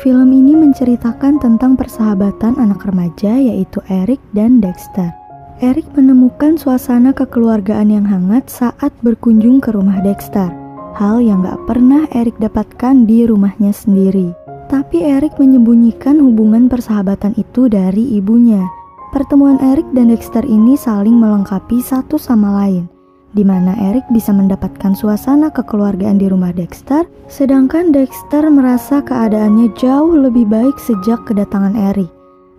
Film ini menceritakan tentang persahabatan anak remaja yaitu Eric dan Dexter. Eric menemukan suasana kekeluargaan yang hangat saat berkunjung ke rumah Dexter. Hal yang gak pernah Eric dapatkan di rumahnya sendiri. Tapi Eric menyembunyikan hubungan persahabatan itu dari ibunya. Pertemuan Eric dan Dexter ini saling melengkapi satu sama lain, di mana Eric bisa mendapatkan suasana kekeluargaan di rumah Dexter, sedangkan Dexter merasa keadaannya jauh lebih baik sejak kedatangan Eric.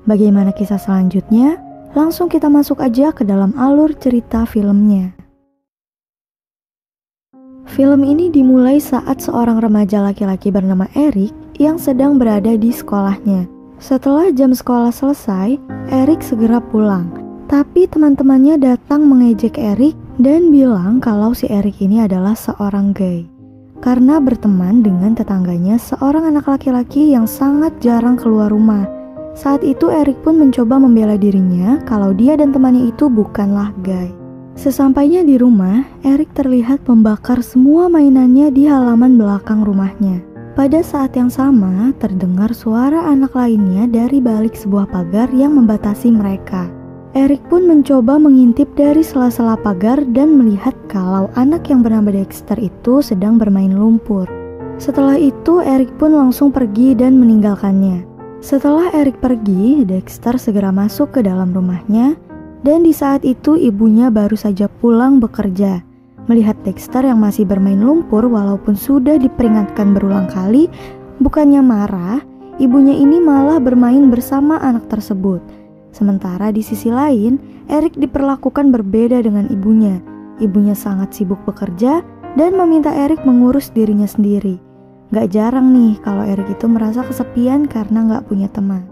Bagaimana kisah selanjutnya? Langsung kita masuk aja ke dalam alur cerita filmnya. Film ini dimulai saat seorang remaja laki-laki bernama Eric yang sedang berada di sekolahnya. Setelah jam sekolah selesai, Eric segera pulang. Tapi teman-temannya datang mengejek Eric dan bilang kalau si Eric ini adalah seorang gay. Karena berteman dengan tetangganya seorang anak laki-laki yang sangat jarang keluar rumah. Saat itu Eric pun mencoba membela dirinya kalau dia dan temannya itu bukanlah gay. Sesampainya di rumah, Eric terlihat membakar semua mainannya di halaman belakang rumahnya. Pada saat yang sama, terdengar suara anak lainnya dari balik sebuah pagar yang membatasi mereka. Eric pun mencoba mengintip dari sela-sela pagar dan melihat kalau anak yang bernama Dexter itu sedang bermain lumpur. Setelah itu, Eric pun langsung pergi dan meninggalkannya. Setelah Eric pergi, Dexter segera masuk ke dalam rumahnya, dan di saat itu ibunya baru saja pulang bekerja. Melihat Dexter yang masih bermain lumpur walaupun sudah diperingatkan berulang kali, bukannya marah, ibunya ini malah bermain bersama anak tersebut. Sementara di sisi lain, Eric diperlakukan berbeda dengan ibunya. Ibunya sangat sibuk bekerja dan meminta Eric mengurus dirinya sendiri. Gak jarang nih kalau Eric itu merasa kesepian karena gak punya teman.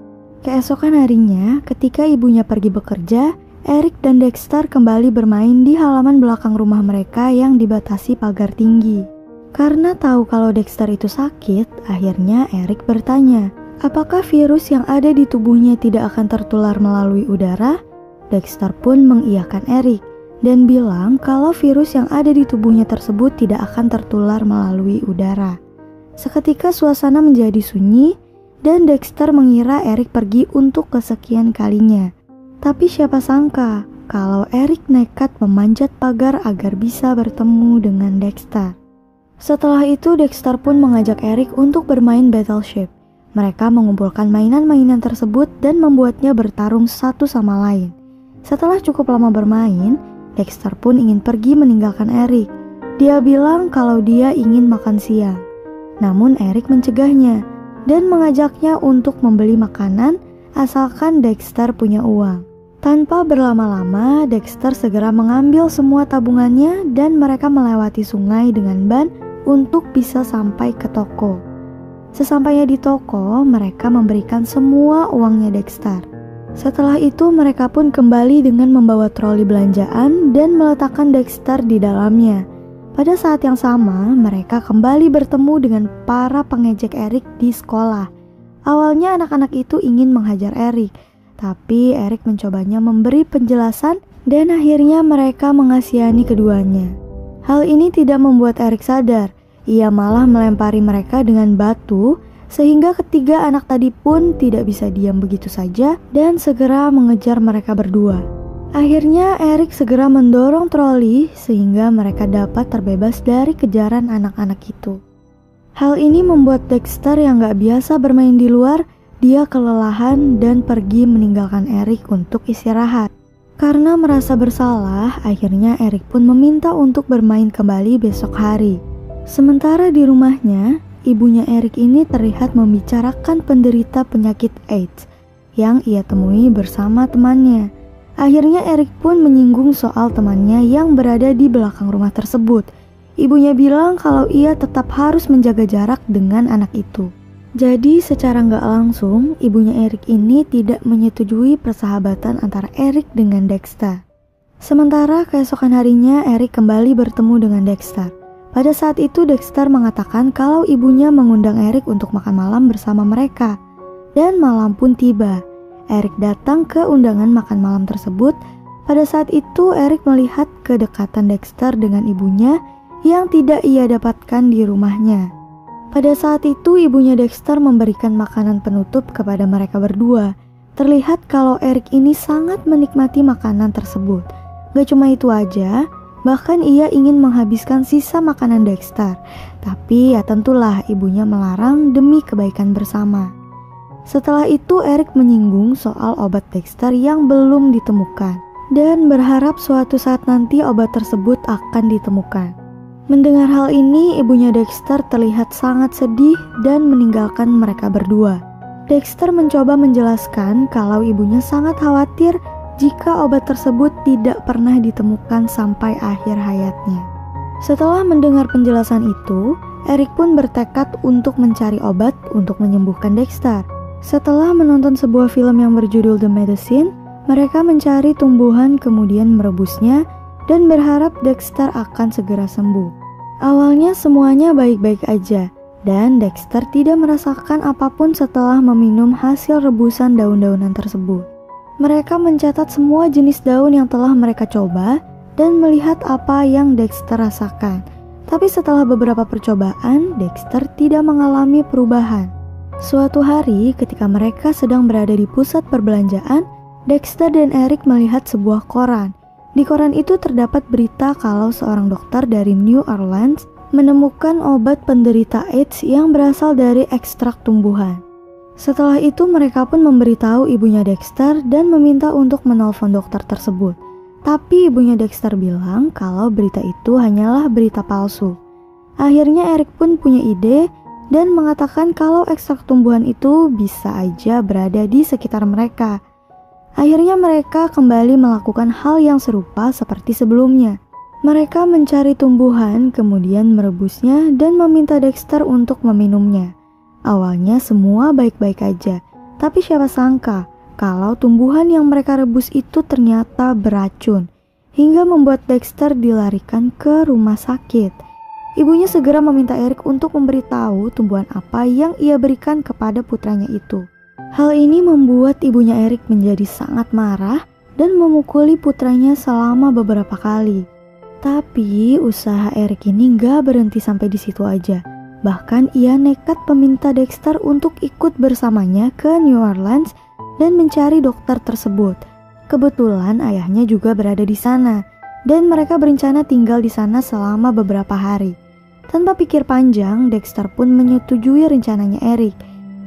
Keesokan harinya, ketika ibunya pergi bekerja, Eric dan Dexter kembali bermain di halaman belakang rumah mereka yang dibatasi pagar tinggi. Karena tahu kalau Dexter itu sakit, akhirnya Eric bertanya, apakah virus yang ada di tubuhnya tidak akan tertular melalui udara? Dexter pun mengiyakan Eric dan bilang kalau virus yang ada di tubuhnya tersebut tidak akan tertular melalui udara. Seketika suasana menjadi sunyi dan Dexter mengira Eric pergi untuk kesekian kalinya. Tapi siapa sangka kalau Eric nekat memanjat pagar agar bisa bertemu dengan Dexter. Setelah itu Dexter pun mengajak Eric untuk bermain battleship. Mereka mengumpulkan mainan-mainan tersebut dan membuatnya bertarung satu sama lain. Setelah cukup lama bermain, Dexter pun ingin pergi meninggalkan Eric. Dia bilang kalau dia ingin makan siang. Namun Eric mencegahnya dan mengajaknya untuk membeli makanan asalkan Dexter punya uang. Tanpa berlama-lama, Dexter segera mengambil semua tabungannya dan mereka melewati sungai dengan ban untuk bisa sampai ke toko. Sesampainya di toko, mereka memberikan semua uangnya Dexter. Setelah itu, mereka pun kembali dengan membawa troli belanjaan dan meletakkan Dexter di dalamnya. Pada saat yang sama, mereka kembali bertemu dengan para pengejek Eric di sekolah. Awalnya anak-anak itu ingin menghajar Eric, tapi Eric mencobanya memberi penjelasan dan akhirnya mereka mengasihani keduanya. Hal ini tidak membuat Eric sadar. Ia malah melempari mereka dengan batu sehingga ketiga anak tadi pun tidak bisa diam begitu saja dan segera mengejar mereka berdua. Akhirnya Eric segera mendorong troli sehingga mereka dapat terbebas dari kejaran anak-anak itu. Hal ini membuat Dexter yang gak biasa bermain di luar, dia kelelahan dan pergi meninggalkan Eric untuk istirahat. Karena merasa bersalah, akhirnya Eric pun meminta untuk bermain kembali besok hari. Sementara di rumahnya, ibunya Eric ini terlihat membicarakan penderita penyakit AIDS yang ia temui bersama temannya. Akhirnya Eric pun menyinggung soal temannya yang berada di belakang rumah tersebut. Ibunya bilang kalau ia tetap harus menjaga jarak dengan anak itu. Jadi secara nggak langsung, ibunya Eric ini tidak menyetujui persahabatan antara Eric dengan Dexter. Sementara keesokan harinya Eric kembali bertemu dengan Dexter. Pada saat itu Dexter mengatakan kalau ibunya mengundang Eric untuk makan malam bersama mereka. Dan malam pun tiba. Eric datang ke undangan makan malam tersebut. Pada saat itu Eric melihat kedekatan Dexter dengan ibunya yang tidak ia dapatkan di rumahnya. Pada saat itu ibunya Dexter memberikan makanan penutup kepada mereka berdua. Terlihat kalau Eric ini sangat menikmati makanan tersebut. Gak cuma itu aja, bahkan ia ingin menghabiskan sisa makanan Dexter. Tapi ya tentulah ibunya melarang demi kebaikan bersama. Setelah itu Eric menyinggung soal obat Dexter yang belum ditemukan dan berharap suatu saat nanti obat tersebut akan ditemukan. Mendengar hal ini, ibunya Dexter terlihat sangat sedih dan meninggalkan mereka berdua. Dexter mencoba menjelaskan kalau ibunya sangat khawatir jika obat tersebut tidak pernah ditemukan sampai akhir hayatnya. Setelah mendengar penjelasan itu, Eric pun bertekad untuk mencari obat untuk menyembuhkan Dexter. Setelah menonton sebuah film yang berjudul The Medicine, mereka mencari tumbuhan kemudian merebusnya dan berharap Dexter akan segera sembuh. Awalnya semuanya baik-baik aja, dan Dexter tidak merasakan apapun setelah meminum hasil rebusan daun-daunan tersebut. Mereka mencatat semua jenis daun yang telah mereka coba dan melihat apa yang Dexter rasakan. Tapi setelah beberapa percobaan, Dexter tidak mengalami perubahan. Suatu hari ketika mereka sedang berada di pusat perbelanjaan, Dexter dan Eric melihat sebuah koran. Di koran itu terdapat berita kalau seorang dokter dari New Orleans menemukan obat penderita AIDS yang berasal dari ekstrak tumbuhan. Setelah itu mereka pun memberitahu ibunya Dexter dan meminta untuk menelpon dokter tersebut. Tapi ibunya Dexter bilang kalau berita itu hanyalah berita palsu. Akhirnya Eric pun punya ide dan mengatakan kalau ekstrak tumbuhan itu bisa aja berada di sekitar mereka. Akhirnya mereka kembali melakukan hal yang serupa seperti sebelumnya. Mereka mencari tumbuhan, kemudian merebusnya dan meminta Dexter untuk meminumnya. Awalnya semua baik-baik aja, tapi siapa sangka kalau tumbuhan yang mereka rebus itu ternyata beracun, hingga membuat Dexter dilarikan ke rumah sakit. Ibunya segera meminta Eric untuk memberitahu tumbuhan apa yang ia berikan kepada putranya itu. Hal ini membuat ibunya Eric menjadi sangat marah dan memukuli putranya selama beberapa kali. Tapi usaha Eric ini gak berhenti sampai di situ aja. Bahkan ia nekat meminta Dexter untuk ikut bersamanya ke New Orleans dan mencari dokter tersebut. Kebetulan ayahnya juga berada di sana dan mereka berencana tinggal di sana selama beberapa hari. Tanpa pikir panjang, Dexter pun menyetujui rencananya Eric.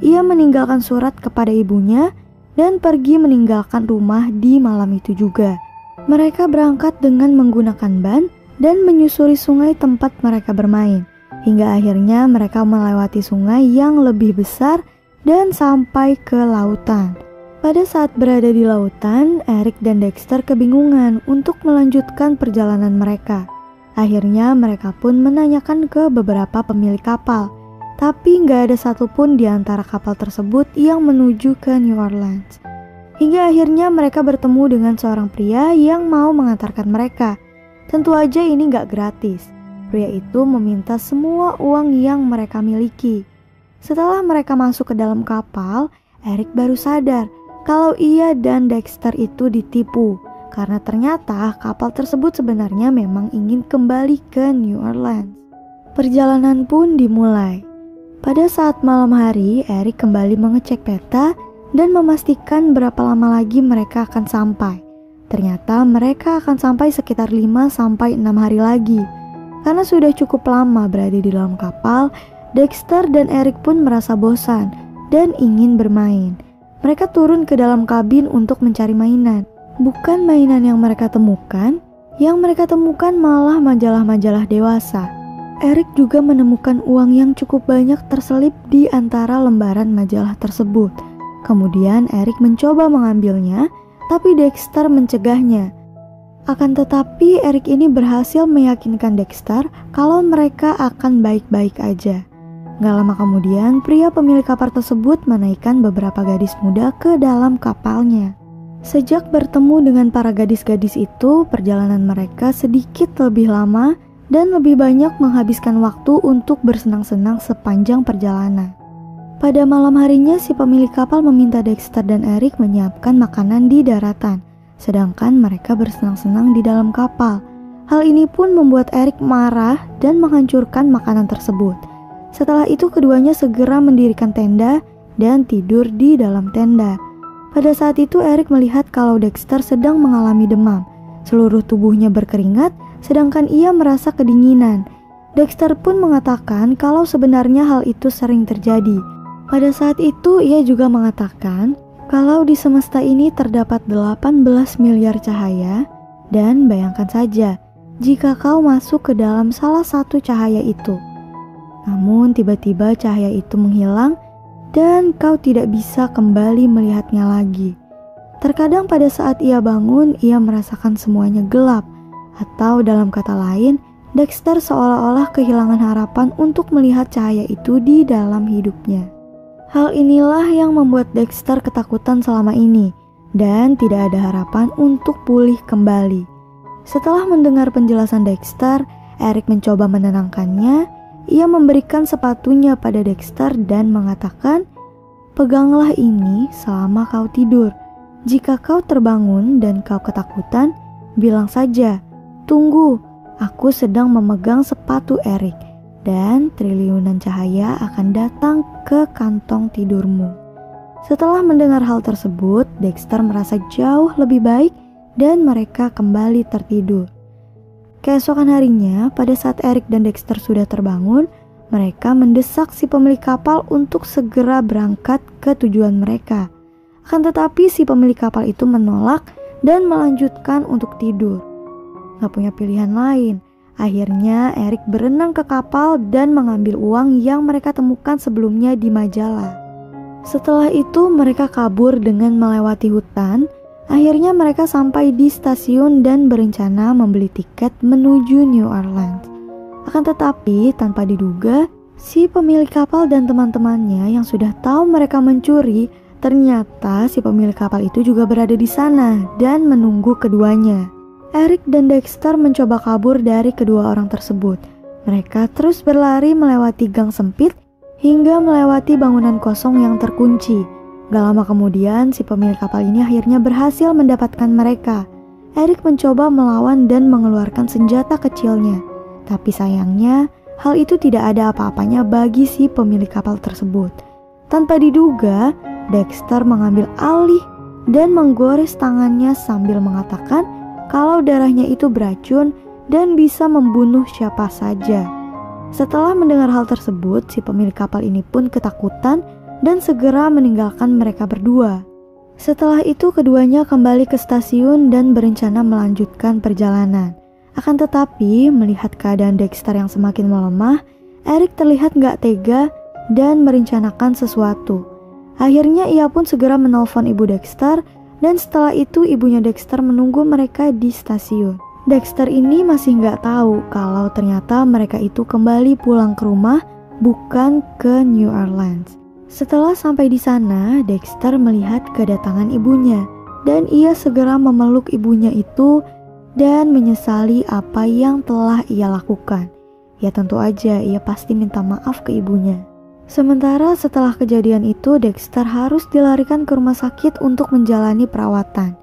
Ia meninggalkan surat kepada ibunya dan pergi meninggalkan rumah di malam itu juga. Mereka berangkat dengan menggunakan ban dan menyusuri sungai tempat mereka bermain. Hingga akhirnya mereka melewati sungai yang lebih besar dan sampai ke lautan. Pada saat berada di lautan, Eric dan Dexter kebingungan untuk melanjutkan perjalanan mereka. Akhirnya mereka pun menanyakan ke beberapa pemilik kapal. Tapi nggak ada satupun di antara kapal tersebut yang menuju ke New Orleans. Hingga akhirnya mereka bertemu dengan seorang pria yang mau mengantarkan mereka. Tentu aja ini nggak gratis. Pria itu meminta semua uang yang mereka miliki. Setelah mereka masuk ke dalam kapal, Eric baru sadar kalau ia dan Dexter itu ditipu. Karena ternyata kapal tersebut sebenarnya memang ingin kembali ke New Orleans. Perjalanan pun dimulai. Pada saat malam hari, Eric kembali mengecek peta dan memastikan berapa lama lagi mereka akan sampai. Ternyata mereka akan sampai sekitar 5-6 hari lagi. Karena sudah cukup lama berada di dalam kapal, Dexter dan Eric pun merasa bosan dan ingin bermain. Mereka turun ke dalam kabin untuk mencari mainan. Bukan mainan yang mereka temukan malah majalah-majalah dewasa. Eric juga menemukan uang yang cukup banyak terselip di antara lembaran majalah tersebut. Kemudian Eric mencoba mengambilnya, tapi Dexter mencegahnya. Akan tetapi Eric ini berhasil meyakinkan Dexter kalau mereka akan baik-baik aja. Gak lama kemudian, pria pemilik kapal tersebut menaikkan beberapa gadis muda ke dalam kapalnya. Sejak bertemu dengan para gadis-gadis itu, perjalanan mereka sedikit lebih lama dan lebih banyak menghabiskan waktu untuk bersenang-senang sepanjang perjalanan. Pada malam harinya, si pemilik kapal meminta Dexter dan Eric menyiapkan makanan di daratan, sedangkan mereka bersenang-senang di dalam kapal. Hal ini pun membuat Eric marah dan menghancurkan makanan tersebut. Setelah itu keduanya segera mendirikan tenda dan tidur di dalam tenda. Pada saat itu Eric melihat kalau Dexter sedang mengalami demam. Seluruh tubuhnya berkeringat, sedangkan ia merasa kedinginan. Dexter pun mengatakan kalau sebenarnya hal itu sering terjadi. Pada saat itu ia juga mengatakan kalau di semesta ini terdapat 18 miliar cahaya, dan bayangkan saja jika kau masuk ke dalam salah satu cahaya itu. Namun tiba-tiba cahaya itu menghilang dan kau tidak bisa kembali melihatnya lagi. Terkadang pada saat ia bangun, ia merasakan semuanya gelap, atau dalam kata lain, Dexter seolah-olah kehilangan harapan untuk melihat cahaya itu di dalam hidupnya. Hal inilah yang membuat Dexter ketakutan selama ini, dan tidak ada harapan untuk pulih kembali. Setelah mendengar penjelasan Dexter, Eric mencoba menenangkannya. Ia memberikan sepatunya pada Dexter dan mengatakan, "Peganglah ini selama kau tidur. Jika kau terbangun dan kau ketakutan, bilang saja, 'Tunggu, aku sedang memegang sepatu Eric,' dan triliunan cahaya akan datang ke kantong tidurmu." Setelah mendengar hal tersebut, Dexter merasa jauh lebih baik dan mereka kembali tertidur. Keesokan harinya, pada saat Eric dan Dexter sudah terbangun, mereka mendesak si pemilik kapal untuk segera berangkat ke tujuan mereka. Akan tetapi si pemilik kapal itu menolak dan melanjutkan untuk tidur. Gak punya pilihan lain. Akhirnya Eric berenang ke kapal dan mengambil uang yang mereka temukan sebelumnya di majalah. Setelah itu mereka kabur dengan melewati hutan. Akhirnya mereka sampai di stasiun dan berencana membeli tiket menuju New Orleans. Akan tetapi tanpa diduga, si pemilik kapal dan teman-temannya yang sudah tahu mereka mencuri, ternyata si pemilik kapal itu juga berada di sana dan menunggu keduanya. Eric dan Dexter mencoba kabur dari kedua orang tersebut. Mereka terus berlari melewati gang sempit hingga melewati bangunan kosong yang terkunci. Gak lama kemudian, si pemilik kapal ini akhirnya berhasil mendapatkan mereka. Eric mencoba melawan dan mengeluarkan senjata kecilnya. Tapi sayangnya, hal itu tidak ada apa-apanya bagi si pemilik kapal tersebut. Tanpa diduga, Dexter mengambil alih dan menggores tangannya sambil mengatakan kalau darahnya itu beracun dan bisa membunuh siapa saja. Setelah mendengar hal tersebut, si pemilik kapal ini pun ketakutan dan segera meninggalkan mereka berdua. Setelah itu keduanya kembali ke stasiun dan berencana melanjutkan perjalanan. Akan tetapi melihat keadaan Dexter yang semakin melemah, Eric terlihat gak tega dan merencanakan sesuatu. Akhirnya ia pun segera menelpon ibu Dexter dan setelah itu ibunya Dexter menunggu mereka di stasiun. Dexter ini masih gak tahu kalau ternyata mereka itu kembali pulang ke rumah, bukan ke New Orleans. Setelah sampai di sana, Dexter melihat kedatangan ibunya dan ia segera memeluk ibunya itu dan menyesali apa yang telah ia lakukan. Ya tentu aja ia pasti minta maaf ke ibunya. Sementara setelah kejadian itu, Dexter harus dilarikan ke rumah sakit untuk menjalani perawatan.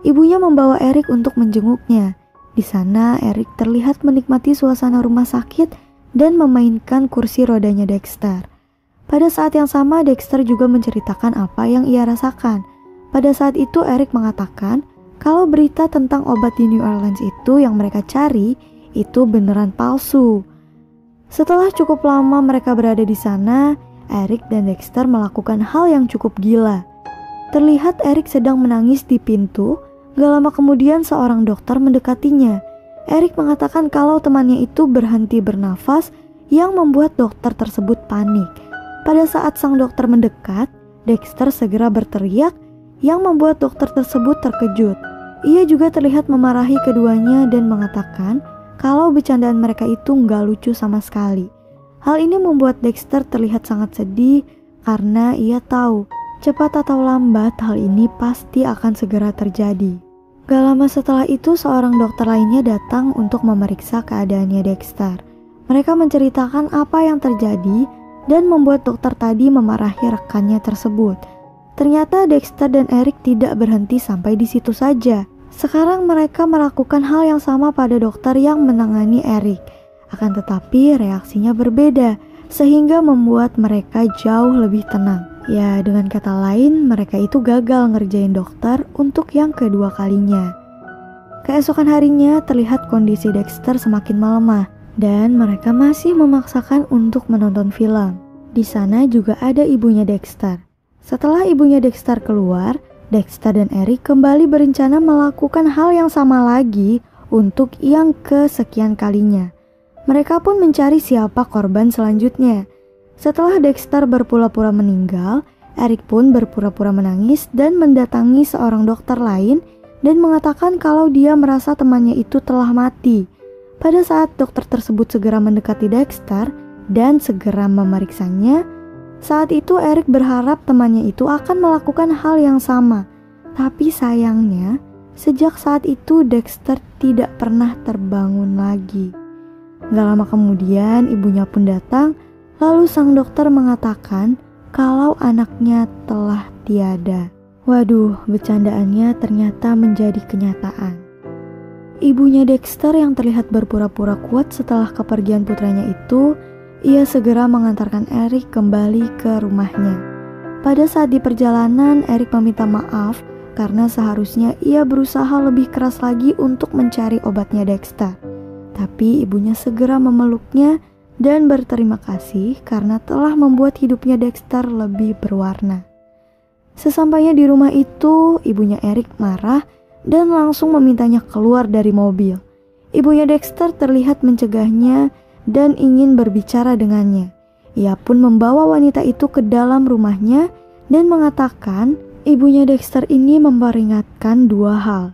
Ibunya membawa Eric untuk menjenguknya. Di sana Eric terlihat menikmati suasana rumah sakit dan memainkan kursi rodanya Dexter. Pada saat yang sama, Dexter juga menceritakan apa yang ia rasakan. Pada saat itu, Eric mengatakan kalau berita tentang obat di New Orleans itu yang mereka cari, itu beneran palsu. Setelah cukup lama mereka berada di sana, Eric dan Dexter melakukan hal yang cukup gila. Terlihat Eric sedang menangis di pintu, gak lama kemudian seorang dokter mendekatinya. Eric mengatakan kalau temannya itu berhenti bernafas yang membuat dokter tersebut panik. Pada saat sang dokter mendekat, Dexter segera berteriak yang membuat dokter tersebut terkejut. Ia juga terlihat memarahi keduanya dan mengatakan kalau bercandaan mereka itu nggak lucu sama sekali. Hal ini membuat Dexter terlihat sangat sedih karena ia tahu cepat atau lambat hal ini pasti akan segera terjadi. Gak lama setelah itu seorang dokter lainnya datang untuk memeriksa keadaannya Dexter. Mereka menceritakan apa yang terjadi dan membuat dokter tadi memarahi rekannya tersebut. Ternyata Dexter dan Eric tidak berhenti sampai di situ saja. Sekarang mereka melakukan hal yang sama pada dokter yang menangani Eric. Akan tetapi reaksinya berbeda. sehingga membuat mereka jauh lebih tenang. Ya, dengan kata lain, mereka itu gagal ngerjain dokter untuk yang kedua kalinya. Keesokan harinya terlihat kondisi Dexter semakin melemah dan mereka masih memaksakan untuk menonton film. Di sana juga ada ibunya Dexter. Setelah ibunya Dexter keluar, Dexter dan Eric kembali berencana melakukan hal yang sama lagi untuk yang kesekian kalinya. Mereka pun mencari siapa korban selanjutnya. Setelah Dexter berpura-pura meninggal, Eric pun berpura-pura menangis dan mendatangi seorang dokter lain dan mengatakan kalau dia merasa temannya itu telah mati. Pada saat dokter tersebut segera mendekati Dexter dan segera memeriksanya, saat itu Eric berharap temannya itu akan melakukan hal yang sama. Tapi sayangnya, sejak saat itu Dexter tidak pernah terbangun lagi. Gak lama kemudian ibunya pun datang, lalu sang dokter mengatakan kalau anaknya telah tiada. Waduh, bercandaannya ternyata menjadi kenyataan. Ibunya Dexter yang terlihat berpura-pura kuat setelah kepergian putranya itu, ia segera mengantarkan Eric kembali ke rumahnya. Pada saat di perjalanan, Eric meminta maaf karena seharusnya ia berusaha lebih keras lagi untuk mencari obatnya Dexter. Tapi ibunya segera memeluknya dan berterima kasih karena telah membuat hidupnya Dexter lebih berwarna. Sesampainya di rumah itu, ibunya Eric marah dan langsung memintanya keluar dari mobil. Ibunya Dexter terlihat mencegahnya dan ingin berbicara dengannya. Ia pun membawa wanita itu ke dalam rumahnya dan mengatakan ibunya Dexter ini memperingatkan dua hal.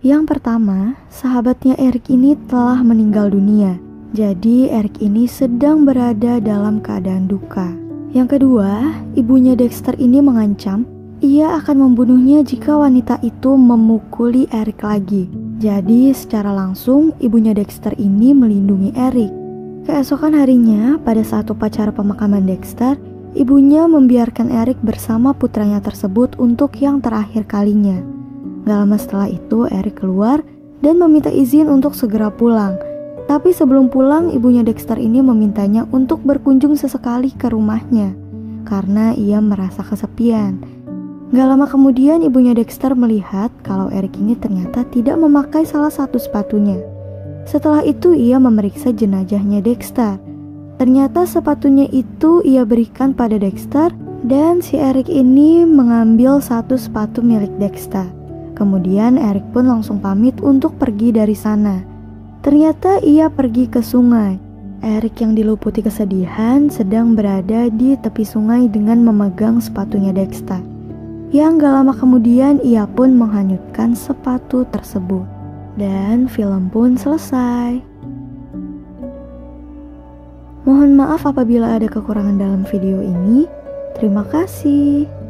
Yang pertama, sahabatnya Eric ini telah meninggal dunia. Jadi Eric ini sedang berada dalam keadaan duka. Yang kedua, ibunya Dexter ini mengancam ia akan membunuhnya jika wanita itu memukuli Eric lagi. Jadi secara langsung ibunya Dexter ini melindungi Eric. Keesokan harinya, pada saat upacara pemakaman Dexter, ibunya membiarkan Eric bersama putranya tersebut untuk yang terakhir kalinya. Gak lama setelah itu Eric keluar dan meminta izin untuk segera pulang. Tapi sebelum pulang, ibunya Dexter ini memintanya untuk berkunjung sesekali ke rumahnya karena ia merasa kesepian. Gak lama kemudian ibunya Dexter melihat kalau Eric ini ternyata tidak memakai salah satu sepatunya. Setelah itu ia memeriksa jenazahnya Dexter. Ternyata sepatunya itu ia berikan pada Dexter dan si Eric ini mengambil satu sepatu milik Dexter. Kemudian Eric pun langsung pamit untuk pergi dari sana. Ternyata ia pergi ke sungai. Eric yang diluputi kesedihan sedang berada di tepi sungai dengan memegang sepatunya Dexter. Yang gak lama kemudian ia pun menghanyutkan sepatu tersebut. Dan film pun selesai. Mohon maaf apabila ada kekurangan dalam video ini. Terima kasih.